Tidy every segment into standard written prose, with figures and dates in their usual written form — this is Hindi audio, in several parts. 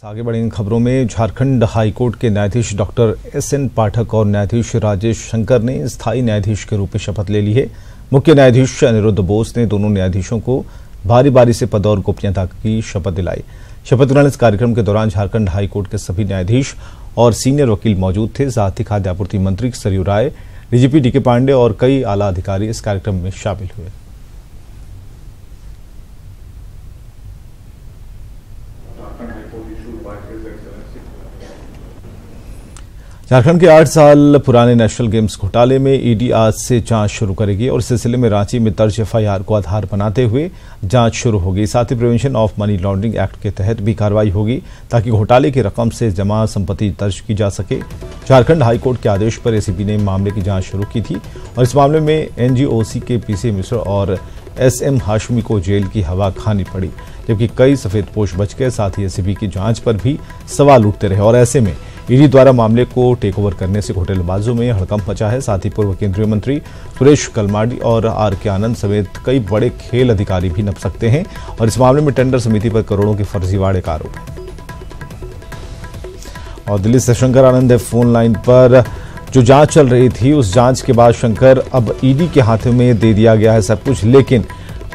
आगे बढ़ी इन खबरों में झारखंड हाईकोर्ट के न्यायाधीश डॉक्टर एस.एन. पाठक और न्यायाधीश राजेश शंकर ने स्थायी न्यायाधीश के रूप में शपथ ले ली है। मुख्य न्यायाधीश अनिरुद्ध बोस ने दोनों न्यायाधीशों को बारी बारी से पद और गोपनीयता की शपथ दिलाई। शपथ ग्रहण कार्यक्रम के दौरान झारखंड हाईकोर्ट के सभी न्यायाधीश और सीनियर वकील मौजूद थे। साथ ही खाद्य आपूर्ति मंत्री सरयू राय, डीजीपी डी.के. पांडे और कई आला अधिकारी इस कार्यक्रम में शामिल हुए। झारखंड के 8 साल पुराने नेशनल गेम्स घोटाले में ईडी आज से जांच शुरू करेगी और इस सिलसिले में रांची में दर्ज एफआईआर को आधार बनाते हुए जांच शुरू होगी। साथ ही prevention of money laundering act के तहत भी कार्रवाई होगी ताकि घोटाले की रकम से जमा संपत्ति दर्ज की जा सके। झारखंड हाईकोर्ट के आदेश पर एसीबी ने मामले की जांच शुरू की थी और इस मामले में एनजीओसी के पीसी मिश्र और एसएम हाशमी को जेल की हवा खानी पड़ी, जबकि कई सफेदपोश बच गए। साथ ही एसीबी की जांच पर भी सवाल उठते रहे और ऐसे में ईडी द्वारा मामले को टेक ओवर करने से घोटालेबाजों में हड़कंप मचा है। साथ ही पूर्व केंद्रीय मंत्री सुरेश कलमाडी और आर.के. आनंद समेत कई बड़े खेल अधिकारी भी नप सकते हैं और इस मामले में टेंडर समिति पर करोड़ों के फर्जीवाड़े का आरोप है। और दिल्ली से शंकर आनंद है फोन लाइन पर। जो जांच चल रही थी उस जांच के बाद शंकर अब ईडी के हाथों में दे दिया गया है सब कुछ, लेकिन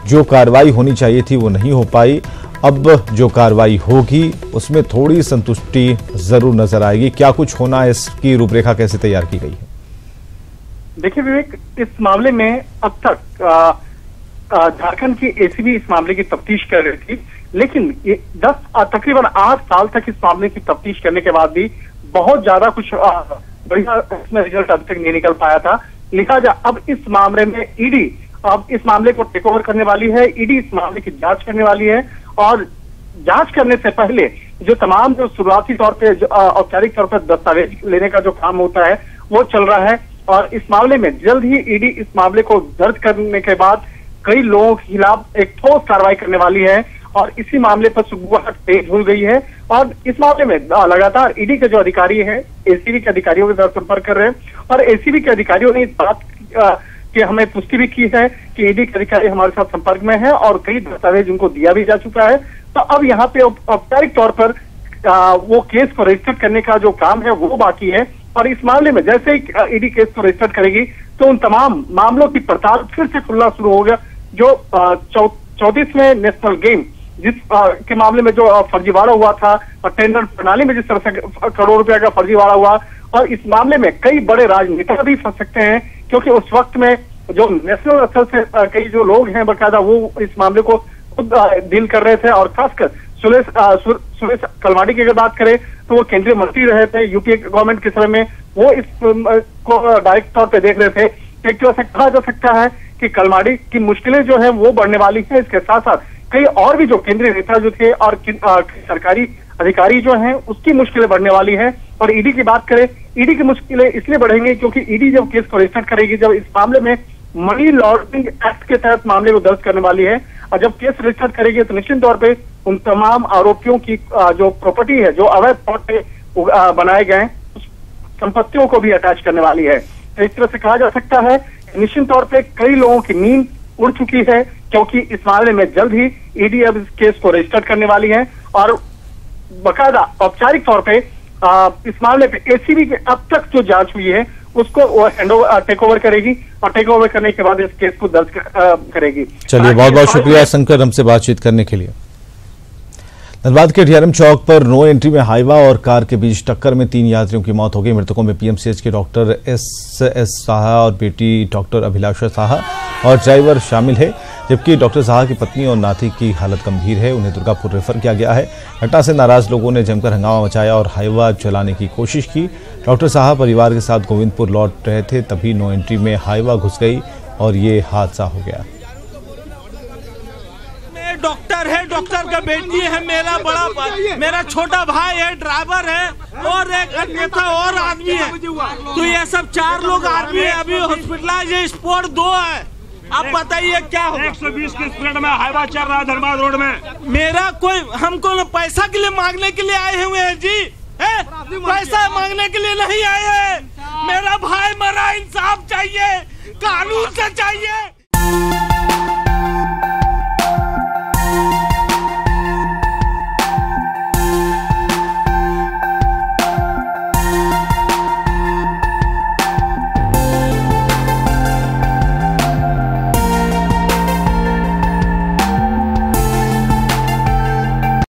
जो कार्रवाई होनी चाहिए थी वो नहीं हो पाई। अब जो कार्रवाई होगी उसमें थोड़ी संतुष्टि जरूर नजर आएगी। क्या कुछ होना है, इसकी रूपरेखा कैसे तैयार की गई है? देखिए विवेक, इस मामले में अब तक झारखंड की एसीबी इस मामले की तफ्तीश कर रही थी, लेकिन तकरीबन 8 साल तक इस मामले की तफ्तीश करने के बाद भी बहुत ज्यादा कुछ बढ़िया इसमें रिजल्ट अभी तक नहीं निकल पाया था। लिहाजा अब इस मामले में ईडी अब इस मामले को टेक ओवर करने वाली है। ईडी इस मामले की जांच करने वाली है और जांच करने से पहले जो तमाम जो शुरुआती तौर पे औपचारिक तौर पर दस्तावेज लेने का जो काम होता है वो चल रहा है और इस मामले में जल्द ही ईडी इस मामले को दर्ज करने के बाद कई लोगों के खिलाफ एक ठोस कार्रवाई करने वाली है और इसी मामले पर सुगबुगाहट तेज हो गई है। और इस मामले में लगातार ईडी के जो अधिकारी है एसीबी के अधिकारियों के साथ संपर्क कर रहे हैं और एसीबी के अधिकारियों ने इस बात कि हमें पुष्टि भी की है कि ईडी के अधिकारी हमारे साथ संपर्क में है और कई दस्तावेज उनको दिया भी जा चुका है। तो अब यहाँ पे औपचारिक तौर पर वो केस को रजिस्टर करने का जो काम है वो बाकी है और इस मामले में जैसे ही ईडी केस को रजिस्टर करेगी तो उन तमाम मामलों की पड़ताल फिर से खुलना शुरू होगा। जो 34वें नेशनल गेम जिस के मामले में जो फर्जीवाड़ा हुआ था और टेंडर प्रणाली में जिस तरह से करोड़ रुपए का फर्जीवाड़ा हुआ और इस मामले में कई बड़े राजनेता भी फंस सकते हैं, क्योंकि उस वक्त में जो नेशनल स्तर से कई जो लोग हैं बकायदा वो इस मामले को खुद डील कर रहे थे और खासकर सुरेश कलमाडी की अगर बात करें तो वो केंद्रीय मंत्री रहे थे यूपीए गवर्नमेंट के समय में, वो इस को डायरेक्ट तौर पे देख रहे थे। एक तरह से कहा जा सकता है कि कलमाडी की मुश्किलें जो है वो बढ़ने वाली है। इसके साथ साथ कई और भी जो केंद्रीय नेता जो थे और सरकारी अधिकारी जो हैं उसकी मुश्किलें बढ़ने वाली है। और ईडी की बात करें, ईडी की मुश्किलें इसलिए बढ़ेंगी क्योंकि ईडी जब केस को रजिस्टर करेगी, जब इस मामले में मनी लॉन्ड्रिंग एक्ट के तहत मामले को दर्ज करने वाली है और जब केस रजिस्टर करेगी तो निश्चित तौर पे उन तमाम आरोपियों की जो प्रॉपर्टी है जो अवैध तौर पे बनाए गए उस संपत्तियों को भी अटैच करने वाली है। तो इस तरह से कहा जा सकता है निश्चित तौर पे कई लोगों की नींद उड़ चुकी है, क्योंकि इस मामले में जल्द ही ईडी अब इस केस को रजिस्टर करने वाली है और बाकायदा औपचारिक तौर पे इस मामले पे एसीबी के अब तक जो जांच हुई है उसको टेक ओवर करेगी और टेक ओवर करने के बाद इस केस को दर्ज करेगी। चलिए, बहुत बहुत शुक्रिया शंकर हमसे बातचीत करने के लिए। धनबाद के डीआरएम चौक पर नो एंट्री में हाईवा और कार के बीच टक्कर में 3 यात्रियों की मौत हो गई। मृतकों में पीएमसीएच के डॉक्टर एस साहा और बेटी डॉक्टर अभिलाषा साहा और ड्राइवर शामिल है, जबकि डॉक्टर साहा की पत्नी और नाती की हालत गंभीर है। उन्हें दुर्गापुर रेफर किया गया है। घटना से नाराज लोगों ने जमकर हंगामा मचाया और हाईवा जलाने की कोशिश की। डॉक्टर साहा परिवार के साथ गोविंदपुर लौट रहे थे, तभी नो एंट्री में हाईवा घुस गई और ये हादसा हो गया। डॉक्टर है, डॉक्टर का बेटी है, मेरा छोटा भाई है, ड्राइवर है और एक अन्यथा और आदमी है। तो ये सब 4 लोग आदमी है, अभी हॉस्पिटलाइज है, स्पॉट 2 है। आप बताइए क्या होगा? 120 की स्पीड में हाईवा चल रहा है धनबाद रोड में। मेरा कोई हमको पैसा के लिए मांगने के लिए आए हुए हैं जी, पैसा मांगने के लिए नहीं आए हैं। मेरा भाई मरा, इंसाफ चाहिए, कानून से चाहिए।